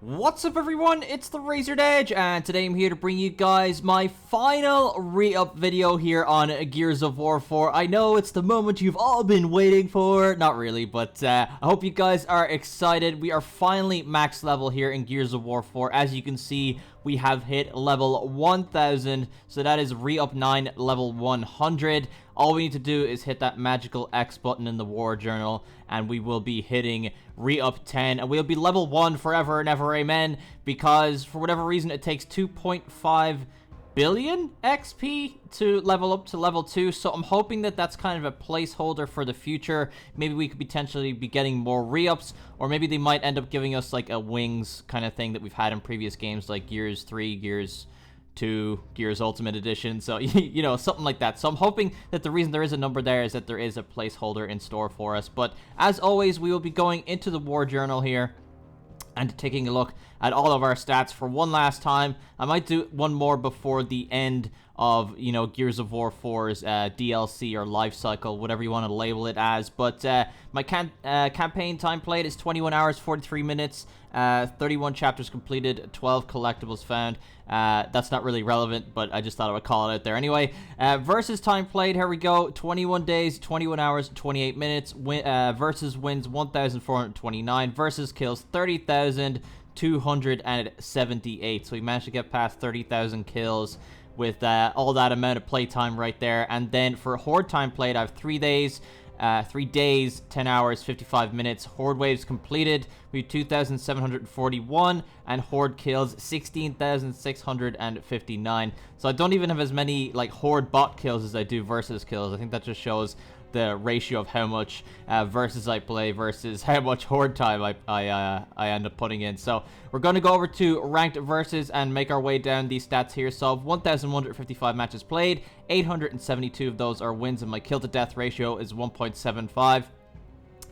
What's up everyone, it's TheRazoredEdge, and today I'm here to bring you guys my final re-up video here on Gears of War 4. I know it's the moment you've all been waiting for, not really, but I hope you guys are excited. We are finally max level here in Gears of War 4. As you can see, we have hit level 1000, so that is re-up 9 level 100. All we need to do is hit that magical X button in the war journal, and we will be hitting re-up 10, and we'll be level 1 forever and ever, amen, because for whatever reason it takes 2.5 billion XP to level up to level 2, so I'm hoping that that's kind of a placeholder for the future. Maybe we could potentially be getting more re-ups, or maybe they might end up giving us like a wings kind of thing that we've had in previous games like Gears 3, Gears 2, Gears Ultimate Edition, so you know, something like that. So I'm hoping that the reason there is a number there is that there is a placeholder in store for us. But as always, we will be going into the war journal here and taking a look at all of our stats for one last time. I might do one more before the end of, you know, Gears of War 4's DLC or life cycle, whatever you want to label it as. But my campaign time played is 21 hours, 43 minutes, 31 chapters completed, 12 collectibles found. That's not really relevant, but I just thought I would call it out there. Anyway, versus time played, here we go. 21 days, 21 hours, 28 minutes. Versus wins 1,429. Versus kills 30,278. So we managed to get past 30,000 kills with all that amount of playtime right there. And then for Horde time played, I have 3 days. 3 days, 10 hours, 55 minutes. Horde waves completed. We have 2,741, and Horde kills 16,659. So I don't even have as many like Horde bot kills as I do versus kills. I think that just shows the ratio of how much versus I play versus how much Horde time I end up putting in. So we're going to go over to ranked versus and make our way down these stats here. So 1,155 matches played, 872 of those are wins, and my kill to death ratio is 1.75.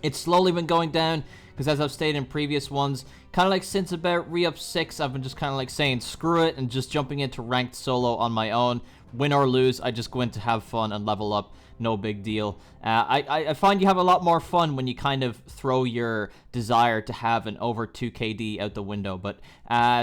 It's slowly been going down because, as I've stated in previous ones, kind of like since about re-up 6, I've been just kind of like saying screw it and just jumping into ranked solo on my own. Win or lose, I just go in to have fun and level up. No big deal. I find you have a lot more fun when you kind of throw your desire to have an over 2 KD out the window. But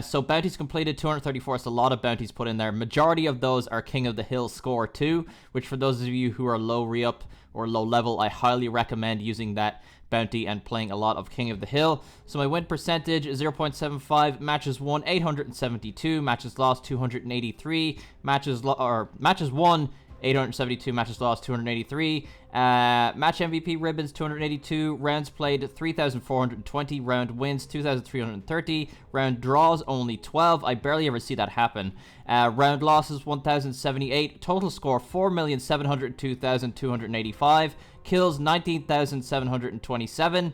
so bounties completed 234. It's a lot of bounties put in there. Majority of those are King of the Hill score 2, which for those of you who are low re-up or low level, I highly recommend using that bounty and playing a lot of King of the Hill. So my win percentage is 0.75. Matches won 872. Matches lost 283. Matches won 872, matches lost 283. Match MVP ribbons 282. Rounds played 3,420. Round wins 2,330. Round draws only 12. I barely ever see that happen. Round losses 1,078. Total score 4,702,285. Kills 19,727.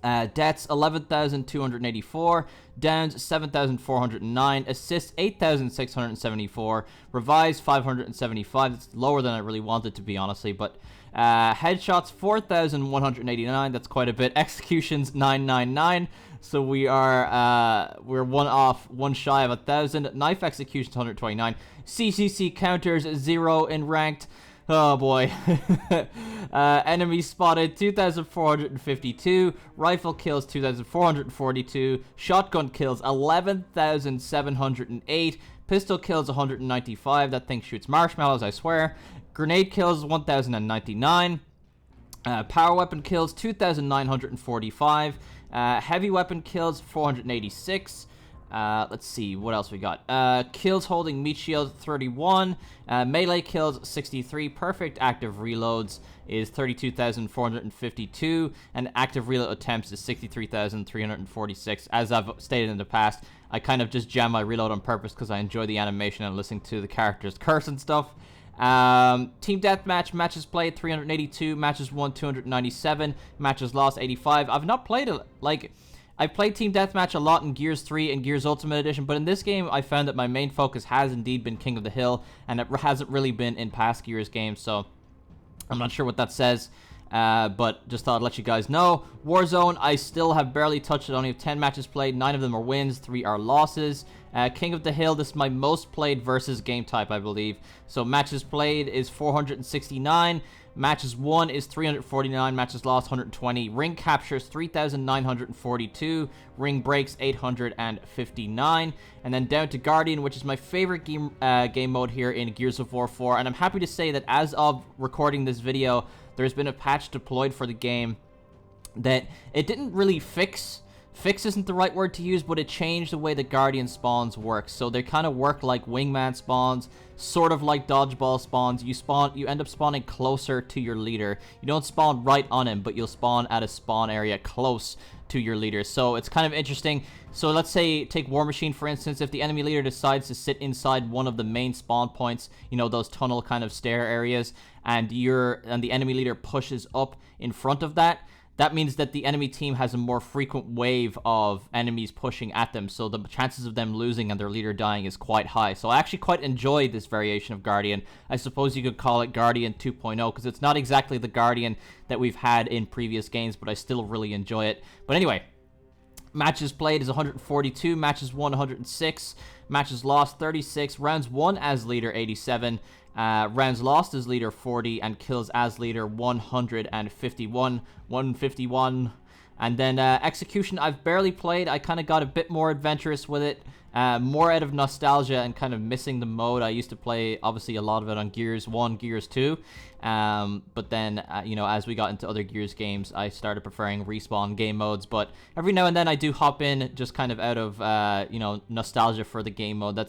Deaths 11,284, downs 7,409, assists 8,674, revives 575. It's lower than I really wanted to be, honestly, but headshots 4,189. That's quite a bit. Executions 999. So we are we're one shy of 1,000. Knife executions 129. CCC counters 0 in ranked. Oh boy. Enemies spotted 2,452. Rifle kills 2,442. Shotgun kills 11,708. Pistol kills 195. That thing shoots marshmallows, I swear. Grenade kills 1,099. Power weapon kills 2,945. Heavy weapon kills 486. Let's see, what else we got? Kills holding meat shield 31, melee kills 63, perfect active reloads is 32,452, and active reload attempts is 63,346. As I've stated in the past, I kind of just jam my reload on purpose because I enjoy the animation and listening to the characters curse and stuff. Team deathmatch, matches played 382, matches won 297, matches lost 85. I've not played it, like, I've played Team Deathmatch a lot in Gears 3 and Gears Ultimate Edition, but in this game, I found that my main focus has indeed been King of the Hill, and it hasn't really been in past Gears games, so I'm not sure what that says, but just thought I'd let you guys know. Warzone, I still have barely touched it. I only have 10 matches played, 9 of them are wins, 3 are losses. King of the Hill, this is my most played versus game type, I believe. So matches played is 469. Matches won is 349, matches lost 120, ring captures 3,942, ring breaks 859, and then down to Guardian, which is my favorite game mode here in Gears of War 4, and I'm happy to say that as of recording this video, there's been a patch deployed for the game that it didn't really fix isn't the right word to use, but it changed the way the Guardian spawns work. So they kind of work like wingman spawns, sort of like dodgeball spawns. You end up spawning closer to your leader. You don't spawn right on him, but you'll spawn at a spawn area close to your leader. So it's kind of interesting. So let's say, take War Machine for instance. If the enemy leader decides to sit inside one of the main spawn points, you know, those tunnel kind of stair areas, and the enemy leader pushes up in front of that, that means that the enemy team has a more frequent wave of enemies pushing at them, so the chances of them losing and their leader dying is quite high. So I actually quite enjoy this variation of Guardian. I suppose you could call it Guardian 2.0, because it's not exactly the Guardian that we've had in previous games, but I still really enjoy it. But anyway, matches played is 142, matches won 106, matches lost 36, rounds won as leader 87, rounds lost as leader 40, and kills as leader 151. And then execution I've barely played. I kind of got a bit more adventurous with it, more out of nostalgia and kind of missing the mode. I used to play obviously a lot of it on Gears 1, Gears 2, but then you know, as we got into other Gears games, I started preferring respawn game modes. But every now and then I do hop in just kind of out of you know, nostalgia for the game mode.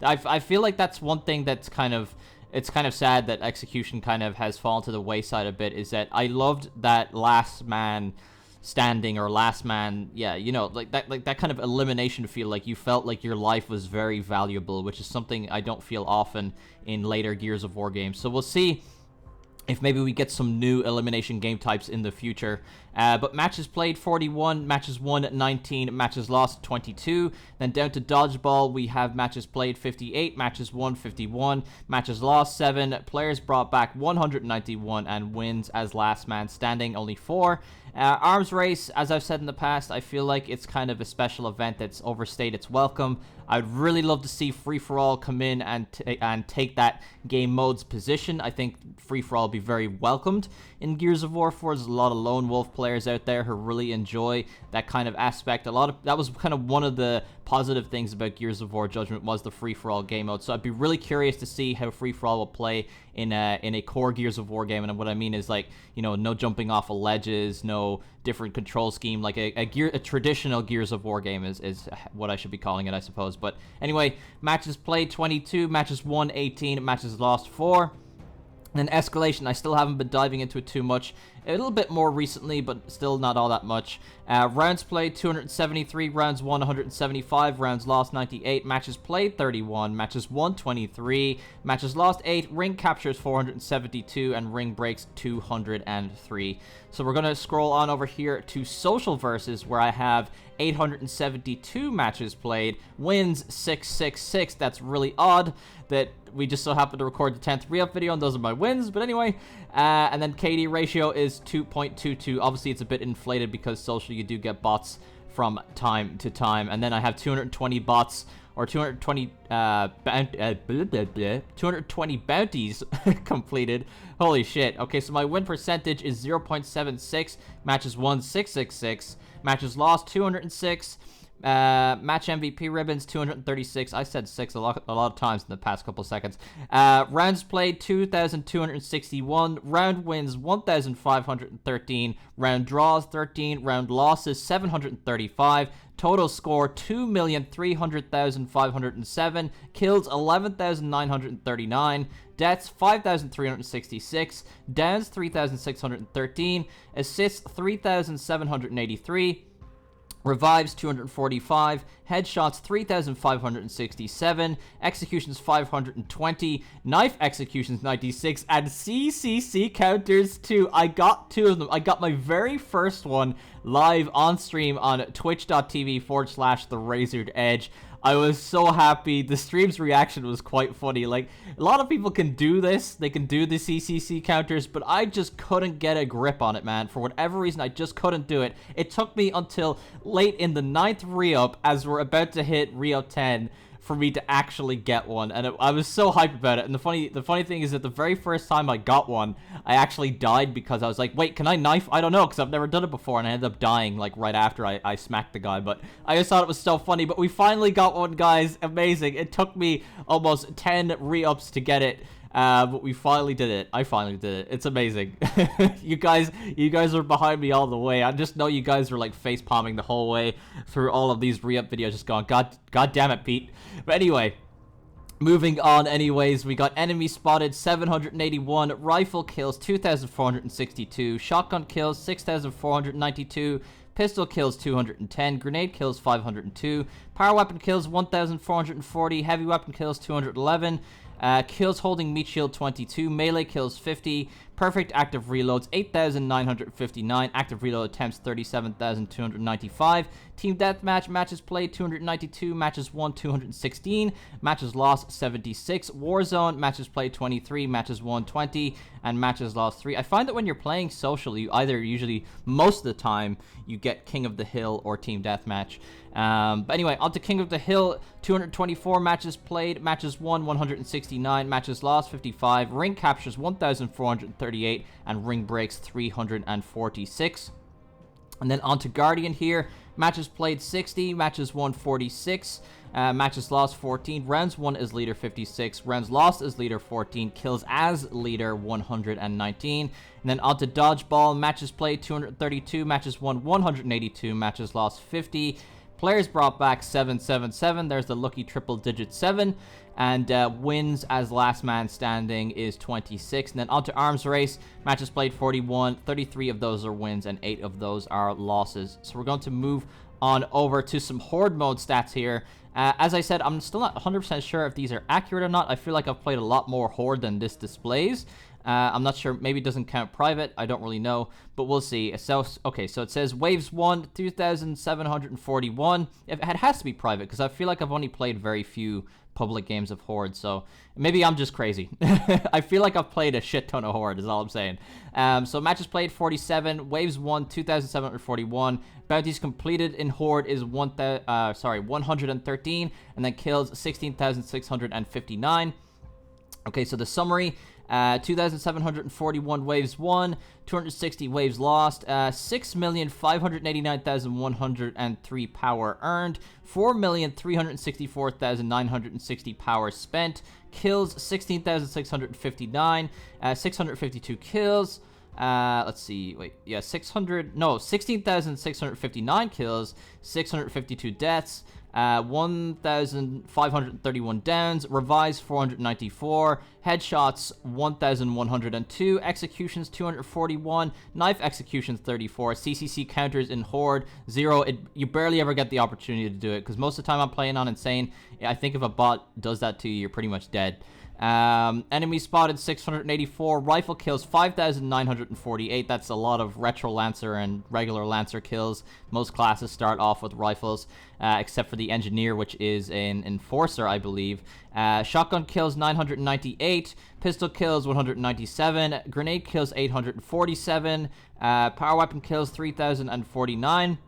I feel like that's one thing that's kind of, it's kind of sad that execution kind of has fallen to the wayside a bit, is that I loved that last man standing, or last man, yeah, you know, like that kind of elimination feel. Like you felt like your life was very valuable, which is something I don't feel often in later Gears of War games. So we'll see if maybe we get some new elimination game types in the future. But matches played 41, matches won 19, matches lost 22. Then down to dodgeball, we have matches played 58, matches won 51, matches lost 7, players brought back 191, and wins as last man standing only 4. Arms race, as I've said in the past, I feel like it's kind of a special event that's overstayed its welcome. I'd really love to see free-for-all come in and take that game mode's position. I think free-for-all will be very welcomed in Gears of War 4. There's a lot of lone wolf players out there who really enjoy that kind of aspect. That was kind of one of the positive things about Gears of War Judgment, was the free-for-all game mode. So I'd be really curious to see how free-for-all will play in a core Gears of War game. And what I mean is, like, you know, no jumping off of ledges, no different control scheme, like a traditional Gears of War game is what I should be calling it, I suppose. But anyway, matches played 22, matches won 18, matches lost 4. And then escalation, I still haven't been diving into it too much. A little bit more recently, but still not all that much. Rounds played 273, rounds won 175, rounds lost 98, matches played 31, matches won 23, matches lost 8, ring captures 472, and ring breaks 203. So we're going to scroll on over here to social versus, where I have 872 matches played, wins 666. That's really odd that we just so happen to record the 10th re-up video, and those are my wins. But anyway, and then KD ratio is 2.22. Obviously, it's a bit inflated because social, you do get bots from time to time. And then I have 220 bots, or 220 220 bounties completed. Holy shit. Okay, so my win percentage is 0.76. Matches won 666. Matches lost 206. Match MVP ribbons 236. I said 6 a lot of times in the past couple seconds. Rounds played 2,261. Round wins 1,513. Round draws 13. Round losses 735. Total score 2,300,507. Kills 11,939. Deaths 5,366. Downs 3,613. Assists 3,783. Revives 245, headshots 3,567, executions 520, knife executions 96, and CCC counters 2. I got 2 of them. I got my very first one live on stream on twitch.tv/TheRazoredEdge. I was so happy. The stream's reaction was quite funny. Like, a lot of people can do this. They can do the CCC counters, but I just couldn't get a grip on it, man. For whatever reason, I just couldn't do it. It took me until late in the 9th re-up, as we're about to hit re-up 10, for me to actually get one, and I was so hyped about it. And the funny thing is that the very first time I got one, I actually died because I was like, wait, can I knife? I don't know, because I've never done it before, and I ended up dying like right after I smacked the guy. But I just thought it was so funny. But we finally got one, guys. Amazing. It took me almost 10 re-ups to get it. But we finally did it. I finally did it. It's amazing. you guys are behind me all the way. I just know you guys were like face palming the whole way through all of these re-up videos, just going, God damn it, Pete. But anyway, moving on anyways, we got enemy spotted 781, rifle kills 2,462, shotgun kills 6,492, pistol kills 210, grenade kills 502, power weapon kills 1,440, heavy weapon kills 211, kills holding meat shield 22, melee kills 50, perfect active reloads 8,959, active reload attempts 37,295, team deathmatch matches played 292, matches won 216, matches lost 76, Warzone matches played 23, matches won 20, and matches lost 3. I find that when you're playing social, you either usually, most of the time, you get King of the Hill or team deathmatch. But anyway, on to King of the Hill. 224 matches played, matches won 169, matches lost 55, ring captures 1,438, and ring breaks 346. And then on to Guardian here. Matches played 60, matches won 46, matches lost 14, rounds won as leader 56, rounds lost as leader 14, kills as leader 119. And then on to Dodgeball. Matches played 232, matches won 182, matches lost 50. Players brought back 777. There's the lucky triple digit 7. And wins as last man standing is 26. And then on to Arms Race. Matches played 41. 33 of those are wins and 8 of those are losses. So we're going to move on over to some Horde mode stats here. As I said, I'm still not 100% sure if these are accurate or not. I feel like I've played a lot more Horde than this displays. I'm not sure. Maybe it doesn't count private. I don't really know, but we'll see. So, okay, so it says Waves 1, 2,741. It has to be private because I feel like I've only played very few public games of Horde, so maybe I'm just crazy. I feel like I've played a shit ton of Horde, is all I'm saying. So matches played 47, Waves 1, 2,741. Bounties completed in Horde is 113, and then kills 16,659. Okay, so the summary. 2,741 waves won, 260 waves lost, 6,589,103 power earned, 4,364,960 power spent, kills 16,659, 652 kills. Let's see, wait, yeah, 16,659 kills, 652 deaths, 1,531 downs, revives 494, headshots 1,102, executions 241, knife executions 34, CCC counters in Horde 0. You barely ever get the opportunity to do it because most of the time I'm playing on Insane. I think if a bot does that to you, you're pretty much dead. Enemy spotted 684, rifle kills 5,948. That's a lot of retro lancer and regular lancer kills. Most classes start off with rifles, except for the engineer, which is an enforcer, I believe. Shotgun kills 998, pistol kills 197, grenade kills 847, power weapon kills 3,049.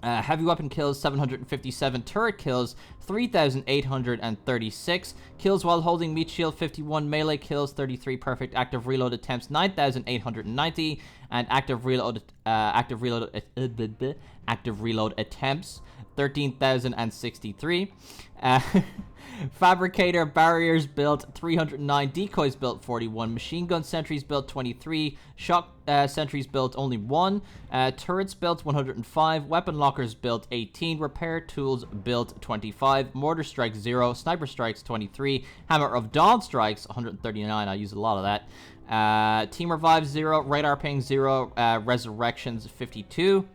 Heavy weapon kills 757, turret kills 3,836, kills while holding meat shield 51, melee kills 33, perfect active reload attempts 9,890, and active reload attempts 13,063. Fabricator barriers built 309, decoys built 41, machine gun sentries built 23, shock sentries built only 1, turrets built 105, weapon lockers built 18, repair tools built 25, mortar strikes 0, sniper strikes 23, hammer of dawn strikes 139. I use a lot of that. Team revives 0, radar ping 0, resurrections 52.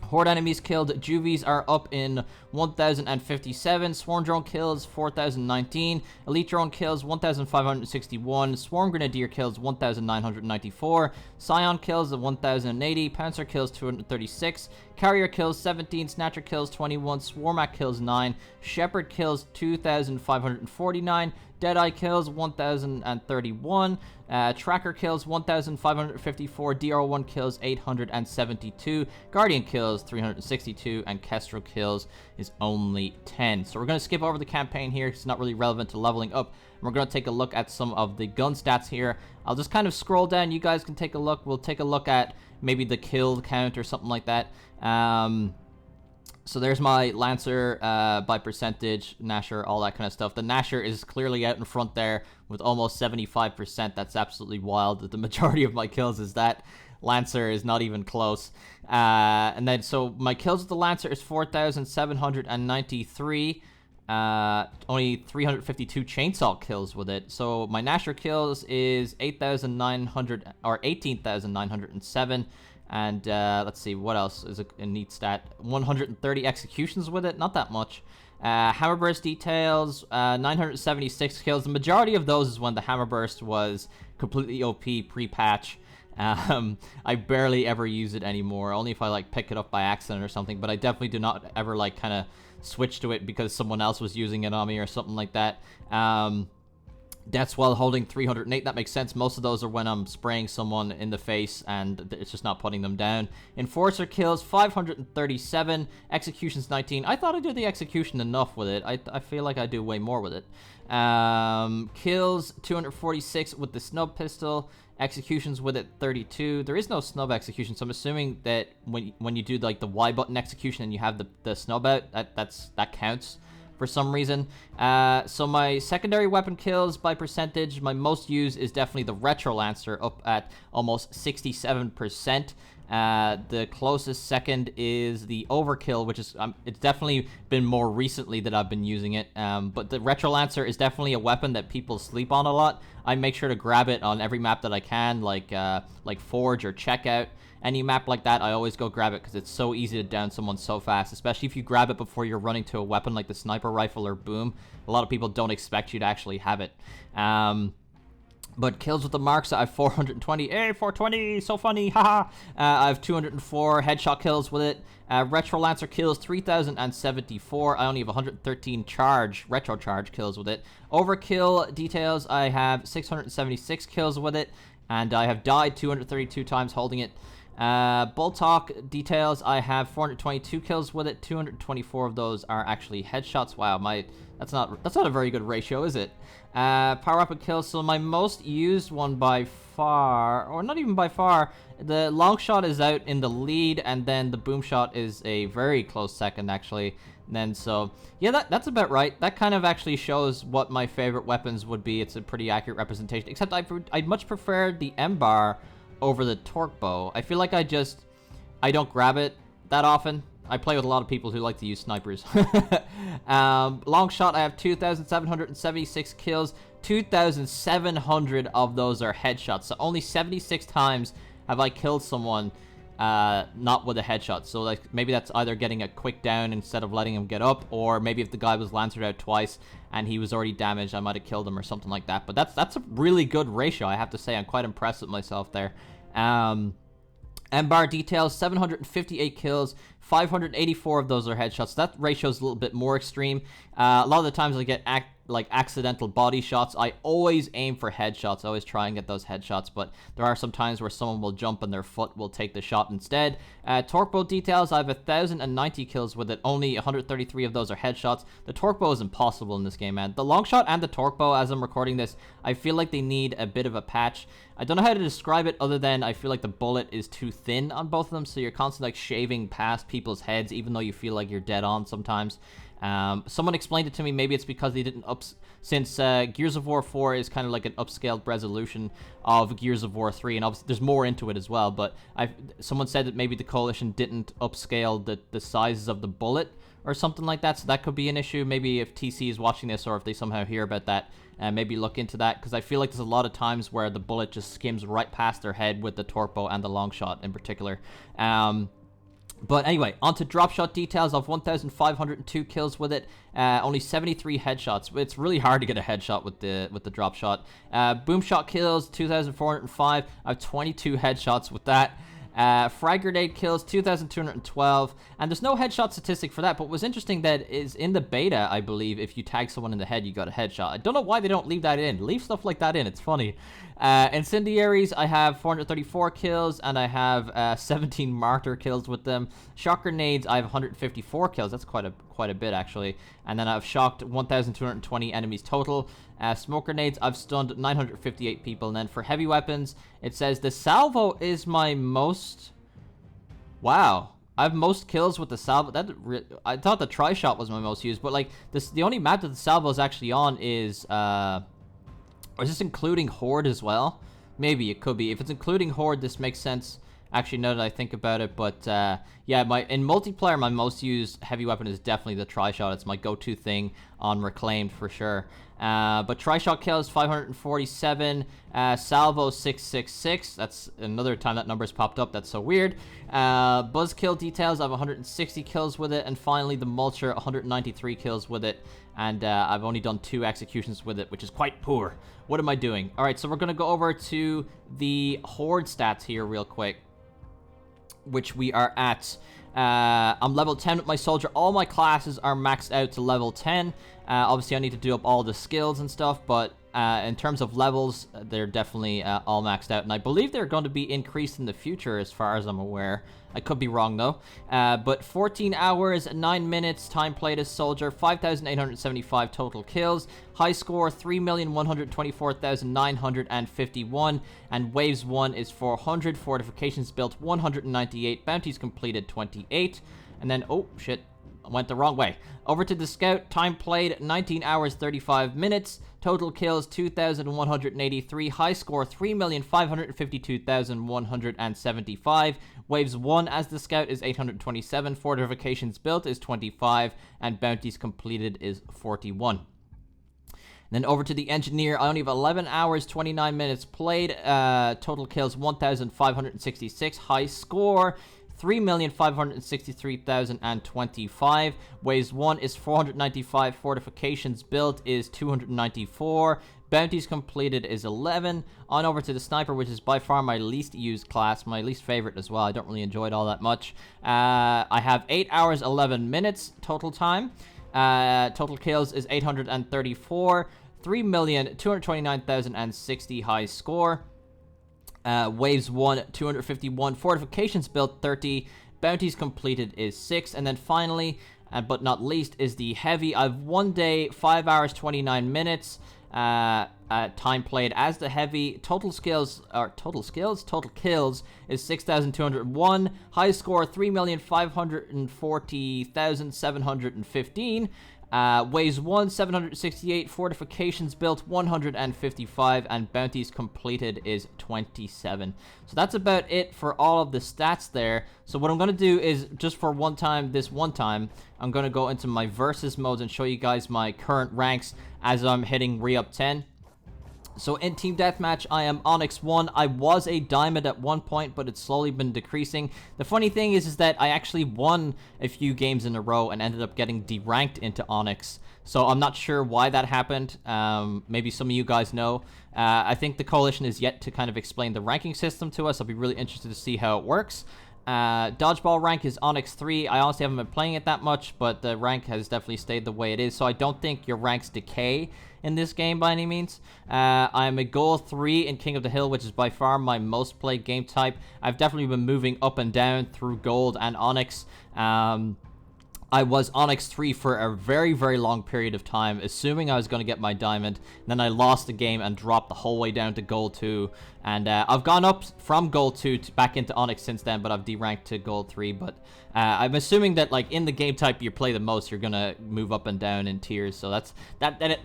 Horde enemies killed. Juvies are up in 1,057. Swarm drone kills 4,019. Elite drone kills 1,561. Swarm grenadier kills 1,994. Scion kills 1,080. Panzer kills 236. Carrier kills 17. Snatcher kills 21. Swarmak kills 9. Shepherd kills 2,549. Deadeye kills 1,031, Tracker kills 1,554, DR1 kills 872, Guardian kills 362, and Kestrel kills is only 10. So we're going to skip over the campaign here. It's not really relevant to leveling up. We're going to take a look at some of the gun stats here. I'll just kind of scroll down. You guys can take a look. We'll take a look at maybe the kill count or something like that. So there's my Lancer by percentage, Gnasher, all that kind of stuff. The Gnasher is clearly out in front there with almost 75%. That's absolutely wild. The majority of my kills is that. Lancer is not even close. And then, so my kills with the Lancer is 4,793. Only 352 chainsaw kills with it. So my Gnasher kills is 8,900 or 18,907. And let's see, what else is a neat stat? 130 executions with it, not that much. Hammerburst details, 976 kills. The majority of those is when the Hammerburst was completely OP pre-patch. I barely ever use it anymore, only if I like pick it up by accident or something, but I definitely do not ever like kind of switch to it because someone else was using it on me or something like that. Deaths while holding 308, that makes sense. Most of those are when I'm spraying someone in the face and it's just not putting them down. Enforcer kills 537, executions 19. I thought I did the execution enough with it. I feel like I do way more with it. Kills 246 with the snub pistol, executions with it 32. There is no snub execution, so I'm assuming that when you do like the Y button execution and you have the snub out, that counts for some reason. So my secondary weapon kills by percentage, my most used is definitely the Retro Lancer, up at almost 67%. The closest second is the Overkill, which is it's definitely been more recently that I've been using it. But the Retro Lancer is definitely a weapon that people sleep on a lot. I make sure to grab it on every map that I can, like Forge or Checkout. Any map like that, I always go grab it because it's so easy to down someone so fast, especially if you grab it before you're running to a weapon like the sniper rifle or boom. A lot of people don't expect you to actually have it. But kills with the marks, I have 420. Hey, 420, so funny, haha. I have 204 headshot kills with it. Retro Lancer kills 3,074. I only have 113 retro charge kills with it. Overkill details, I have 676 kills with it. And I have died 232 times holding it. Bull Talk details, I have 422 kills with it. 224 of those are actually headshots. Wow, that's not a very good ratio, is it? Power up and kills, so my most used one by far, or not even by far, the long shot is out in the lead, and then the boom shot is a very close second actually. And then so yeah, that's about right. That kind of actually shows what my favorite weapons would be. It's a pretty accurate representation, except I'd much prefer the M-bar over the torque bow. I feel like I don't grab it that often. I play with a lot of people who like to use snipers. Long shot, I have 2,776 kills. 2,700 of those are headshots. So only 76 times have I killed someone not with a headshot. So like maybe that's either getting a quick down instead of letting him get up, or maybe if the guy was lancered out twice and he was already damaged, I might have killed him or something like that. But that's a really good ratio, I have to say. I'm quite impressed with myself there. M-bar details, 758 kills, 584 of those are headshots. That ratio is a little bit more extreme. A lot of the times I get accidental body shots. I always aim for headshots. I always try and get those headshots, but there are some times where someone will jump and their foot will take the shot instead. Torque bow details, I have 1,090 kills with it. Only 133 of those are headshots. The torque bow is impossible in this game, man. The long shot and the torque bow, as I'm recording this, I feel like they need a bit of a patch. I don't know how to describe it other than I feel like the bullet is too thin on both of them, so you're constantly like shaving past people's heads, even though you feel like you're dead on sometimes. Someone explained it to me. Maybe it's because they didn't since Gears of War 4 is kind of like an upscaled resolution of Gears of War 3, and obviously there's more into it as well, but someone said that maybe the Coalition didn't upscale the sizes of the bullet or something like that, so that could be an issue. Maybe if TC is watching this, or if they somehow hear about that, maybe look into that, because I feel like there's a lot of times where the bullet just skims right past their head with the torque bow and the long shot in particular. But anyway, on to drop shot details of 1,502 kills with it. Only 73 headshots. It's really hard to get a headshot with the drop shot. Boom shot kills, 2,405. I have 22 headshots with that. Frag grenade kills 2,212, and there's no headshot statistic for that, but what's interesting that is in the beta, I believe, if you tag someone in the head, you got a headshot. I don't know why they don't leave that in. Leave stuff like that in, it's funny. Incendiaries, I have 434 kills, and I have 17 martyr kills with them. Shock grenades, I have 154 kills. That's quite a bit, actually. And then I've shocked 1,220 enemies total. Smoke grenades, I've stunned 958 people. And then for heavy weapons, it says the salvo is my most... Wow. I have most kills with the salvo. I thought the tri-shot was my most used, but like the only map that the salvo is actually on is... Or is this including Horde as well? Maybe it could be. If it's including Horde, this makes sense. Actually, now that I think about it, but yeah, in multiplayer, my most used heavy weapon is definitely the tri-shot. It's my go-to thing on Reclaimed for sure. But tri-shot kills 547, salvo 666. That's another time that number's popped up. That's so weird. Buzz kill details, I have 160 kills with it, and finally the Mulcher, 193 kills with it. And I've only done 2 executions with it, which is quite poor. What am I doing? All right, so we're gonna go over to the Horde stats here real quick, which we are at. I'm level 10 with my soldier. All my classes are maxed out to level 10. Obviously, I need to do up all the skills and stuff, but in terms of levels, they're definitely all maxed out. And I believe they're going to be increased in the future, as far as I'm aware. I could be wrong, though. But 14 hours, 9 minutes, time played as soldier, 5,875 total kills. High score, 3,124,951. And waves 1 is 400. Fortifications built, 198. Bounties completed, 28. And then, oh, shit. I went the wrong way. Over to the scout. Time played, 19 hours, 35 minutes. Total kills, 2,183. High score, 3,552,175. Waves 1 as the scout is 827. Fortifications built is 25. And bounties completed is 41. Then over to the engineer. I only have 11 hours, 29 minutes played. Total kills, 1,566. High score, 3,563,025. Waves 1 is 495. Fortifications built is 294. Bounties completed is 11. On over to the sniper, which is by far my least used class, my least favorite as well. I don't really enjoy it all that much. I have 8 hours, 11 minutes total time. Total kills is 834. 3,229,060 high score. Waves 1, 251. Fortifications built, 30. Bounties completed is 6. And then finally, but not least, is the heavy. I've 1 day, 5 hours, 29 minutes. Time played as the heavy. Total kills is 6,201. High score, 3,540,715. Waves 1, 768. Fortifications built, 155. And bounties completed is 27. So that's about it for all of the stats there. So what I'm going to do is, just for this one time, I'm going to go into my versus modes and show you guys my current ranks as I'm hitting re-up 10. So in Team Deathmatch, I am Onyx 1. I was a Diamond at one point, but it's slowly been decreasing. The funny thing is that I actually won a few games in a row and ended up getting deranked into Onyx. So I'm not sure why that happened. Maybe some of you guys know. I think the Coalition is yet to kind of explain the ranking system to us. I'll be really interested to see how it works. Dodgeball rank is Onyx 3. I honestly haven't been playing it that much, but the rank has definitely stayed the way it is, so I don't think your ranks decay in this game by any means. I'm a Gold 3 in King of the Hill, which is by far my most played game type. I've definitely been moving up and down through Gold and Onyx. I was Onyx 3 for a very, very long period of time, assuming I was going to get my Diamond. Then I lost the game and dropped the whole way down to Gold 2. And I've gone up from Gold 2 back into Onyx since then, but I've deranked to Gold 3. But I'm assuming that, like, in the game type you play the most, you're going to move up and down in tiers. So that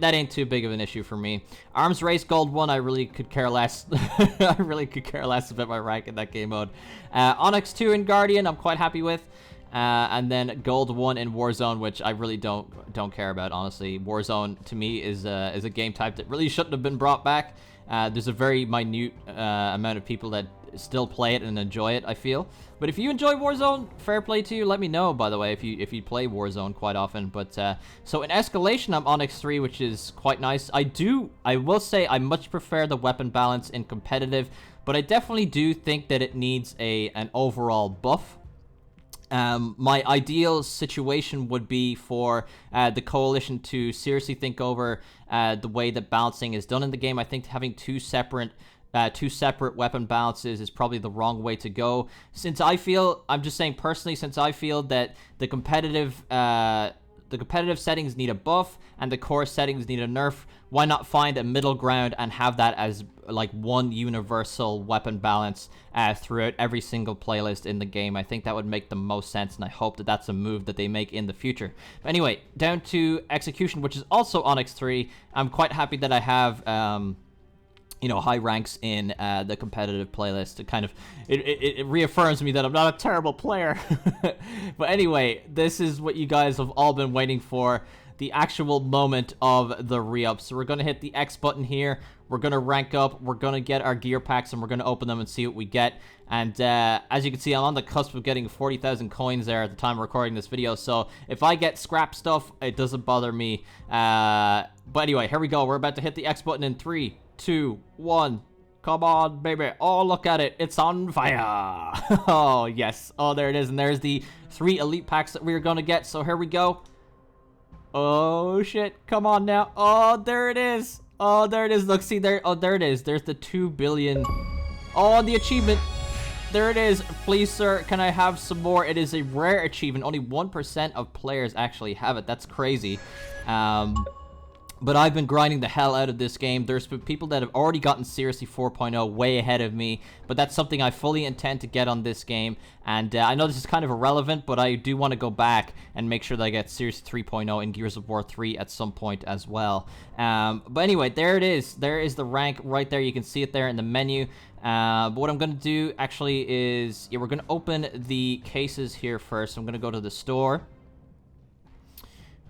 ain't too big of an issue for me. Arms Race Gold 1, I really could care less. I really could care less about my rank in that game mode. Onyx 2 in Guardian, I'm quite happy with. And then Gold 1 in Warzone, which I really don't care about, honestly. Warzone, to me, is a game type that really shouldn't have been brought back. There's a very minute amount of people that still play it and enjoy it, I feel. But if you enjoy Warzone, fair play to you. Let me know, by the way, if you play Warzone quite often. But so in Escalation, I'm Onyx 3, which is quite nice. I will say I much prefer the weapon balance in competitive, but I definitely do think that it needs an overall buff. My ideal situation would be for the Coalition to seriously think over the way that balancing is done in the game. I think having two separate weapon balances is probably the wrong way to go. Since I feel, I'm just saying personally, since I feel that the competitive settings need a buff and the core settings need a nerf, why not find a middle ground and have that as like one universal weapon balance throughout every single playlist in the game? I think that would make the most sense, and I hope that that's a move that they make in the future. But anyway, down to execution, which is also Onyx 3. I'm quite happy that I have high ranks in the competitive playlist. It kind of it reaffirms me that I'm not a terrible player. But anyway, this is what you guys have all been waiting for, the actual moment of the re-up. So we're going to hit the X button here. We're going to rank up. We're going to get our gear packs, and we're going to open them and see what we get. And as you can see, I'm on the cusp of getting 40,000 coins there at the time of recording this video. So if I get scrap stuff, it doesn't bother me. But anyway, here we go. We're about to hit the X button in 3, 2, 1. Come on, baby. Oh, look at it. It's on fire. Oh, yes. Oh, there it is. And there's the 3 elite packs that we're going to get. So here we go. Oh, shit. Come on now. Oh, there it is. Oh, there it is. Look, see there. Oh, there it is. There's the 2 billion. Oh, the achievement. There it is. Please, sir, can I have some more? It is a rare achievement. Only 1% of players actually have it. That's crazy. But I've been grinding the hell out of this game. There's been people that have already gotten Seriously 4.0 way ahead of me, but that's something I fully intend to get on this game. And I know this is kind of irrelevant, but I do want to go back and make sure that I get Seriously 3.0 in Gears of War 3 at some point as well. But anyway, there it is. There is the rank right there. You can see it there in the menu. But what I'm going to do actually is, we're going to open the cases here first. I'm going to go to the store.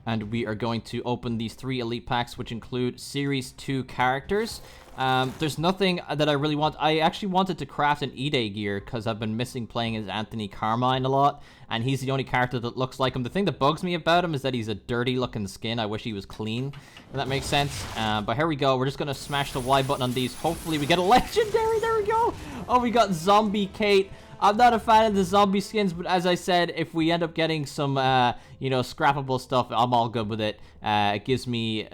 And we are going to open these 3 elite packs, which include Series 2 characters. There's nothing that I really want. I actually wanted to craft an E-Day gear because I've been missing playing as Anthony Carmine a lot. And he's the only character that looks like him. The thing that bugs me about him is that he's a dirty looking skin. I wish he was clean, if that makes sense. But here we go. We're just going to smash the Y button on these. Hopefully we get a legendary. There we go. Oh, we got Zombie Kate. I'm not a fan of the zombie skins, but as I said, if we end up getting some, scrappable stuff, I'm all good with it. It gives me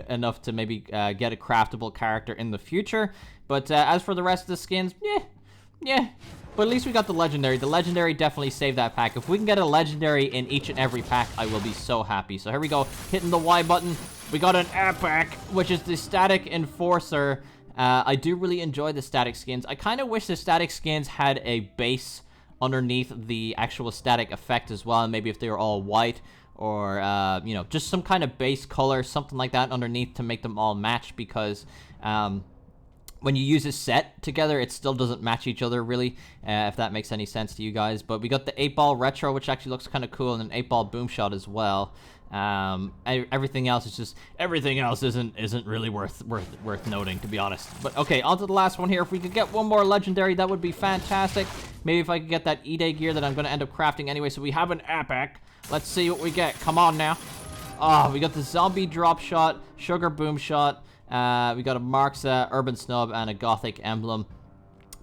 enough to maybe get a craftable character in the future. But as for the rest of the skins, yeah. But at least we got the legendary. The legendary definitely saved that pack. If we can get a legendary in each and every pack, I will be so happy. So here we go, hitting the Y button. We got an epic, which is the Static Enforcer. I do really enjoy the static skins. I kind of wish the static skins had a base underneath the actual static effect as well. Maybe if they were all white or, just some kind of base color, something like that underneath to make them all match, because when you use a set together, it still doesn't match each other, really, if that makes any sense to you guys. But we got the 8-ball retro, which actually looks kind of cool, and an 8-ball boom shot as well. Everything else is just, everything else isn't really worth noting, to be honest. But okay, on to the last one here. If we could get one more legendary, that would be fantastic. Maybe if I could get that E-Day gear that I'm going to end up crafting anyway. So we have an epic. Let's see what we get. Come on now. Oh, we got the zombie drop shot, sugar boom shot. We got a Mark's urban snub and a gothic emblem.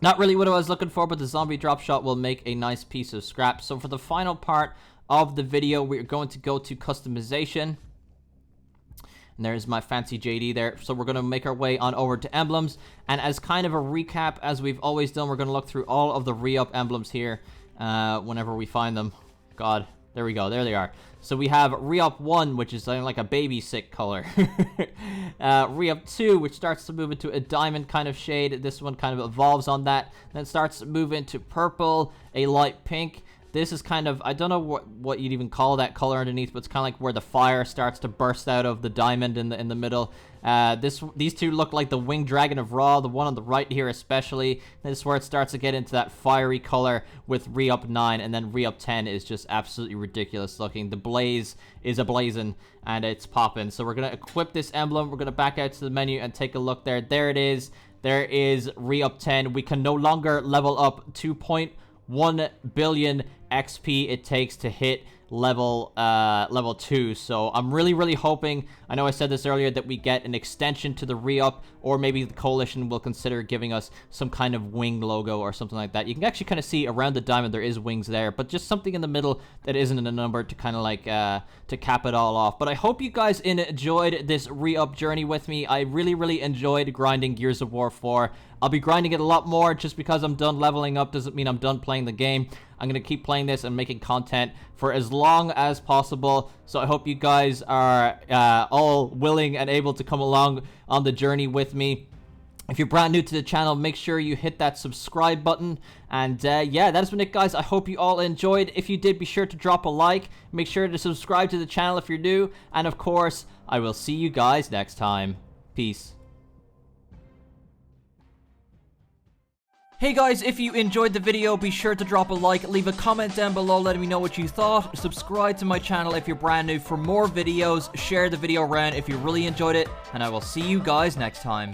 Not really what I was looking for, but the zombie drop shot will make a nice piece of scrap. So for the final part of the video, we're going to go to customization. And there's my fancy JD there. So we're going to make our way on over to emblems. And as kind of a recap, as we've always done, we're going to look through all of the re-up emblems here whenever we find them. God, there we go. There they are. So we have re-up 1, which is like a baby sick color. Re-up 2, which starts to move into a diamond kind of shade. This one kind of evolves on that. Then starts to move into purple, a light pink. This is kind of, I don't know what you'd even call that color underneath, but it's kind of like where the fire starts to burst out of the diamond in the middle. These two look like the winged dragon of Ra, the one on the right here especially. This is where it starts to get into that fiery color with re-up 9, and then re-up 10 is just absolutely ridiculous looking. The blaze is ablazing, and it's popping. So we're going to equip this emblem. We're going to back out to the menu and take a look there. There it is. There is re-up 10. We can no longer level up 2.1 billion XP it takes to hit level 2. So I'm really hoping, I know I said this earlier, that we get an extension to the re-up, or maybe the Coalition will consider giving us some kind of wing logo or something like that. You can actually kind of see around the diamond there is wings there, but just something in the middle that isn't a number to kind of like to cap it all off. But I hope you guys enjoyed this re-up journey with me. I really enjoyed grinding Gears of War 4. I'll be grinding it a lot more. Just because I'm done leveling up doesn't mean I'm done playing the game. I'm going to keep playing this and making content for as long as possible. So I hope you guys are all willing and able to come along on the journey with me. If you're brand new to the channel, make sure you hit that subscribe button. And yeah, that's been it, guys. I hope you all enjoyed. If you did, be sure to drop a like. Make sure to subscribe to the channel if you're new. And of course, I will see you guys next time. Peace. Hey guys, if you enjoyed the video, be sure to drop a like, leave a comment down below letting me know what you thought, subscribe to my channel if you're brand new for more videos, share the video around if you really enjoyed it, and I will see you guys next time.